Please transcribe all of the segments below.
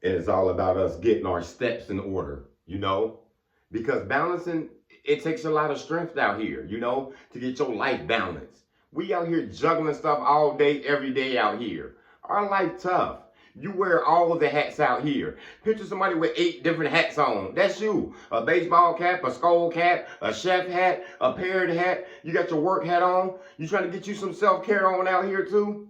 And it's all about us getting our steps in order, because balancing, it takes a lot of strength out here, to get your life balanced. We out here juggling stuff all day, every day out here. Our life tough. You wear all of the hats out here. Picture somebody with 8 different hats on. That's you. A baseball cap, a skull cap, a chef hat, a parrot hat. You got your work hat on. You trying to get you some self-care on out here too?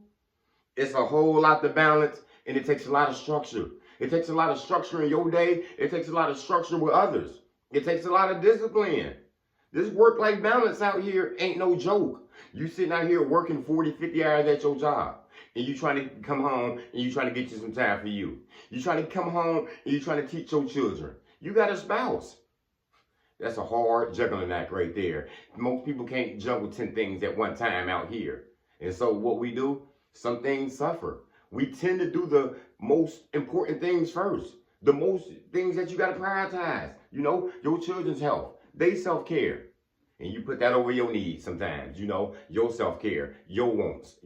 It's a whole lot to balance, and it takes a lot of structure. It takes a lot of structure in your day. It takes a lot of structure with others. It takes a lot of discipline. This work-life balance out here ain't no joke. You sitting out here working 40, 50 hours at your job, and you trying to come home and you trying to get you some time for you. You trying to come home and you trying to teach your children. You got a spouse. That's a hard juggling act right there. Most people can't juggle 10 things at one time out here. And so what we do, some things suffer. We tend to do the most important things first. The most things that you got to prioritize. Your children's health, they self-care. And you put that over your needs sometimes, your self-care, your wants,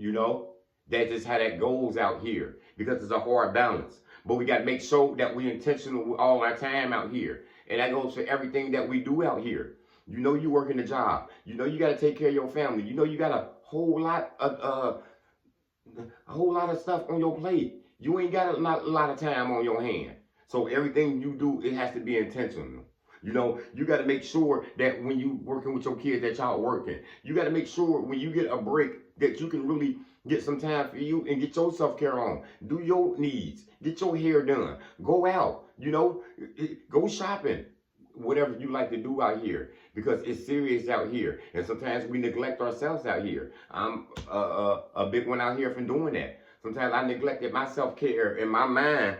That's just how that goes out here, because it's a hard balance. But we got to make sure that we're intentional with all our time out here. And that goes for everything that we do out here. You working a job. You got to take care of your family. You got a whole lot of stuff on your plate. You ain't got a lot of time on your hand. So everything you do, it has to be intentional. You got to make sure that when you working with your kids that y'all working. You got to make sure when you get a break that you can really get some time for you and get your self-care on. Do your needs. Get your hair done. Go out. Go shopping. Whatever you like to do out here, because it's serious out here, and sometimes we neglect ourselves out here. I'm a big one out here from doing that. Sometimes I neglected my self-care in my mind,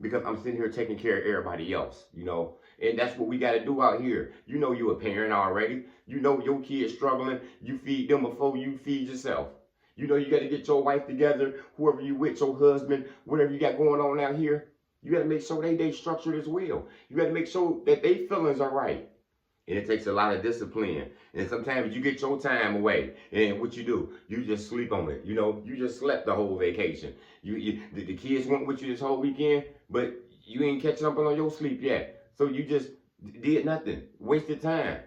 because I'm sitting here taking care of everybody else, and that's what we got to do out here. You a parent already. Your kid's struggling. You feed them before you feed yourself. You got to get your wife together, whoever you with, your husband, whatever you got going on out here. You got to make sure they structured as well. You got to make sure that their feelings are right. And it takes a lot of discipline. And sometimes you get your time away. And what you do, you just sleep on it. You just slept the whole vacation. The kids went with you this whole weekend, but you ain't catching up on your sleep yet. So you just did nothing. Wasted time.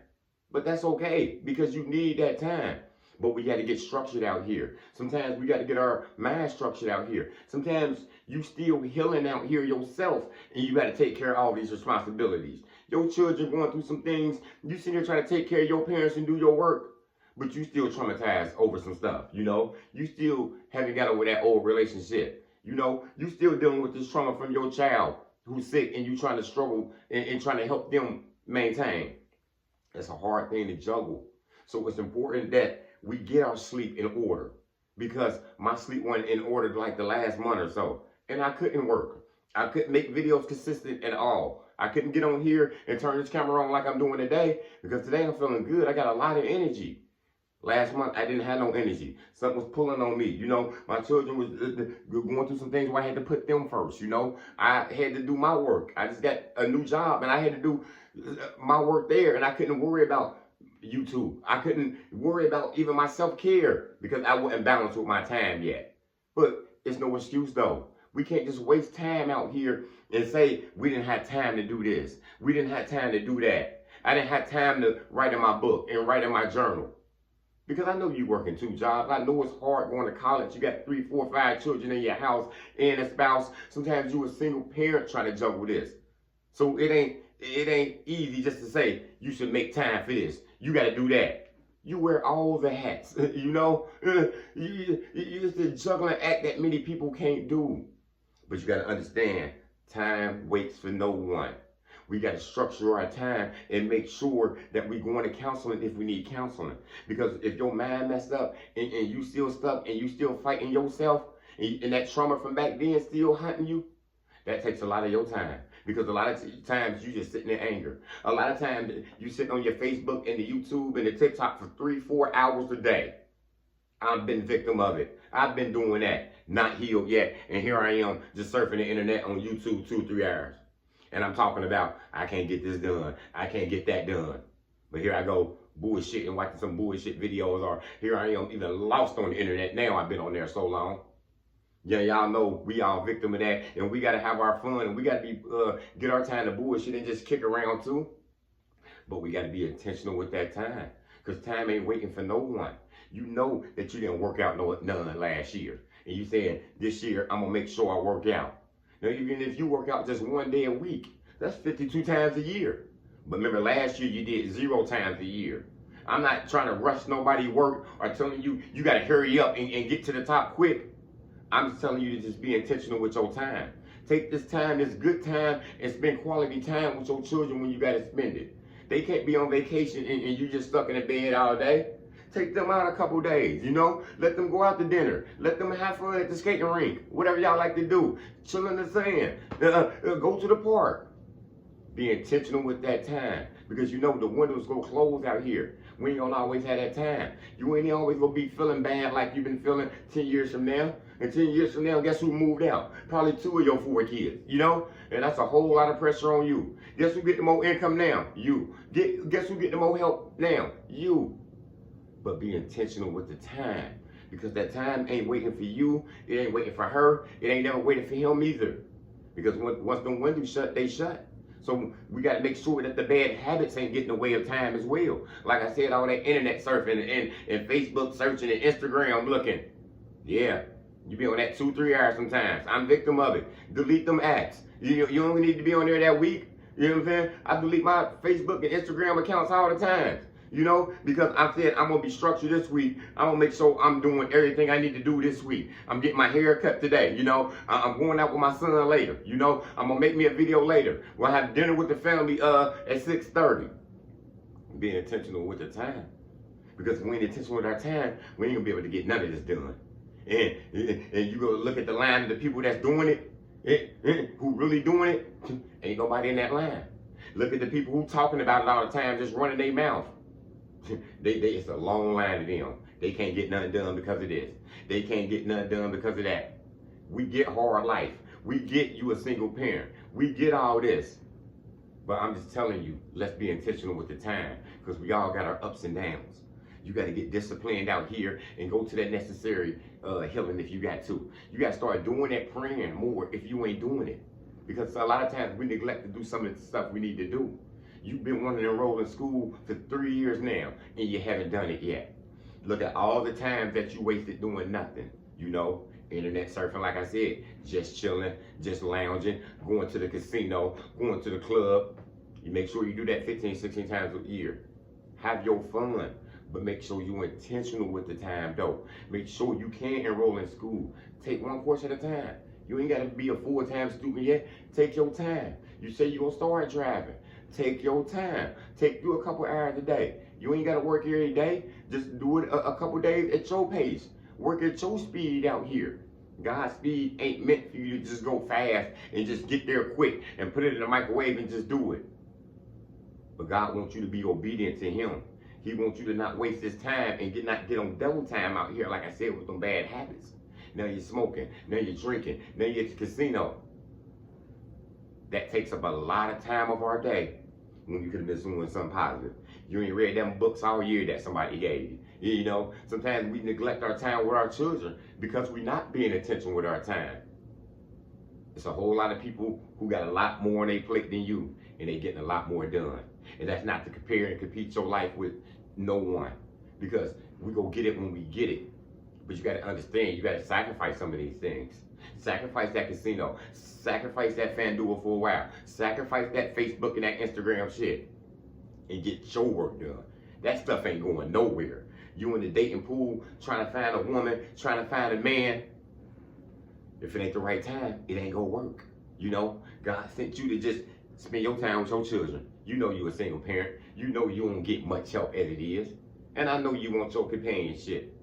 But that's okay, because you need that time. But we got to get structured out here. Sometimes we got to get our mind structured out here. Sometimes you still healing out here yourself, and you got to take care of all these responsibilities. Your children going through some things. You sitting here trying to take care of your parents and do your work, but you still traumatized over some stuff. You still haven't got over that old relationship. You still dealing with this trauma from your child who's sick, and you trying to struggle and trying to help them maintain. It's a hard thing to juggle. So it's important that we get our sleep in order, because my sleep wasn't in order like the last month or so, and I couldn't work. I couldn't make videos consistent at all. I couldn't get on here and turn this camera on like I'm doing today, because today I'm feeling good. I got a lot of energy. Last month, I didn't have no energy. Something was pulling on me. My children was going through some things where I had to put them first. I had to do my work. I just got a new job, and I had to do my work there, and I couldn't worry about YouTube. I couldn't worry about even my self-care, because I wasn't balanced with my time yet. But it's no excuse though. We can't just waste time out here and say we didn't have time to do this. We didn't have time to do that. I didn't have time to write in my book and write in my journal. Because I know you working 2 jobs. I know it's hard going to college. You got 3, 4, 5 children in your house and a spouse. Sometimes you a single parent trying to juggle this. So it ain't easy just to say you should make time for this. You got to do that. You wear all the hats, It's a juggling act that many people can't do. But you got to understand, time waits for no one. We got to structure our time and make sure that we go into counseling if we need counseling. Because if your mind messed up and you still stuck and you still fighting yourself, and that trauma from back then still hunting you, that takes a lot of your time. Because a lot of times you just sitting in anger. A lot of times you sitting on your Facebook and the YouTube and the TikTok for 3, 4 hours a day. I've been victim of it. I've been doing that. Not healed yet. And here I am just surfing the internet on YouTube 2, 3 hours. And I'm talking about, I can't get this done. I can't get that done. But here I go bullshit and watching some bullshit videos. Or here I am even lost on the internet. Now I've been on there so long. Yeah, y'all know we all victim of that, and we gotta have our fun, and we gotta be get our time to bullshit and just kick around too. But we gotta be intentional with that time, cause time ain't waiting for no one. You know that you didn't work out none last year, and you saying this year I'm gonna make sure I work out. Now even if you work out just one day a week, that's 52 times a year. But remember last year you did 0 times a year. I'm not trying to rush nobody work or telling you you gotta hurry up and get to the top quick. I'm just telling you to just be intentional with your time. Take this time, this good time, and spend quality time with your children when you gotta spend it. They can't be on vacation and you just stuck in the bed all day. Take them out a couple days, you know? Let them go out to dinner. Let them have fun at the skating rink. Whatever y'all like to do. Chill in the sand. Go to the park. Be intentional with that time, because you know the windows go close out here. We ain't gonna always have that time. You ain't always gonna be feeling bad like you've been feeling 10 years from now. And 10 years from now, guess who moved out? Probably 2 of your 4 kids, you know? And that's a whole lot of pressure on you. Guess who get the more income now? You. Guess who get the more help now? You. But be intentional with the time, because that time ain't waiting for you. It ain't waiting for her. It ain't never waiting for him either. Because once them windows shut, they shut. So we got to make sure that the bad habits ain't getting in the way of time as well. Like I said, all that internet surfing and Facebook searching and Instagram looking. Yeah, you be on that 2-3 hours sometimes. I'm victim of it. Delete them apps. You don't need to be on there that week. You know what I'm saying? I delete my Facebook and Instagram accounts all the time. You know, because I said I'm going to be structured this week. I'm going to make sure I'm doing everything I need to do this week. I'm getting my hair cut today, you know. I'm going out with my son later, you know. I'm going to make me a video later. We'll have dinner with the family at 6:30. Being intentional with the time. Because if we ain't intentional with our time, we ain't going to be able to get none of this done. And you go look at the line of the people that's doing it, who really doing it, ain't nobody in that line. Look at the people who talking about it all the time, just running their mouth. It's a long line of them. They can't get nothing done because of this. They can't get nothing done because of that. We get hard life. We get you a single parent. We get all this. But I'm just telling you, let's be intentional with the time, because we all got our ups and downs. You got to get disciplined out here and go to that necessary healing if you got to. You got to start doing that praying more if you ain't doing it. Because a lot of times we neglect to do some of the stuff we need to do. You've been wanting to enroll in school for 3 years now, and you haven't done it yet. Look at all the times that you wasted doing nothing. You know, internet surfing, like I said, just chilling, just lounging, going to the casino, going to the club. You make sure you do that 15, 16 times a year. Have your fun, but make sure you're intentional with the time, though. Make sure you can enroll in school. Take one course at a time. You ain't got to be a full-time student yet. Take your time. You say you're going to start driving. Take your time. Do a couple hours a day. You ain't got to work every day. Just do it a couple days at your pace. Work at your speed out here. God's speed ain't meant for you to just go fast and just get there quick and put it in the microwave and just do it. But God wants you to be obedient to Him. He wants you to not waste His time and not get on double time out here, like I said, with them bad habits. Now you're smoking. Now you're drinking. Now you're at the casino. That takes up a lot of time of our day when you could have been doing something positive. You ain't read them books all year that somebody gave you. You know, sometimes we neglect our time with our children because we're not being intentional with our time. It's a whole lot of people who got a lot more on their plate than you, and they getting a lot more done. And that's not to compare and compete your life with no one, because we go get it when we get it. But you got to understand, you got to sacrifice some of these things. Sacrifice that casino. Sacrifice that FanDuel for a while. Sacrifice that Facebook and that Instagram shit. And get your work done. That stuff ain't going nowhere. You in the dating pool trying to find a woman, trying to find a man. If it ain't the right time, it ain't gonna work. You know, God sent you to just spend your time with your children. You know you a single parent. You know you don't get much help as it is. And I know you want your companionship.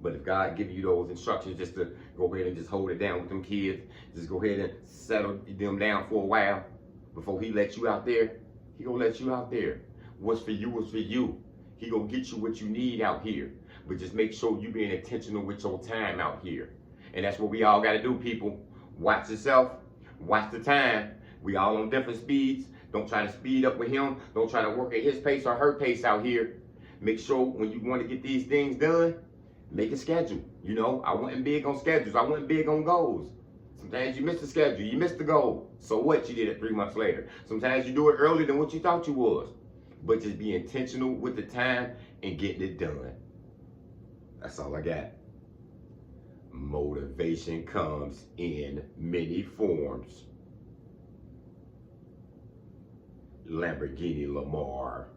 But if God give you those instructions just to go ahead and just hold it down with them kids, just go ahead and settle them down for a while before He lets you out there, He gonna let you out there. What's for you is for you. He gonna get you what you need out here. But just make sure you being intentional with your time out here. And that's what we all gotta do, people. Watch yourself, watch the time. We all on different speeds. Don't try to speed up with him. Don't try to work at his pace or her pace out here. Make sure when you want to get these things done, Make a schedule. You know, I wasn't big on schedules. I wasn't big on goals. Sometimes you miss the schedule. You miss the goal. So what? You did it 3 months later. Sometimes you do it earlier than what you thought you was. But just be intentional with the time and getting it done. That's all I got. Motivation comes in many forms. Lamborghini Lamar.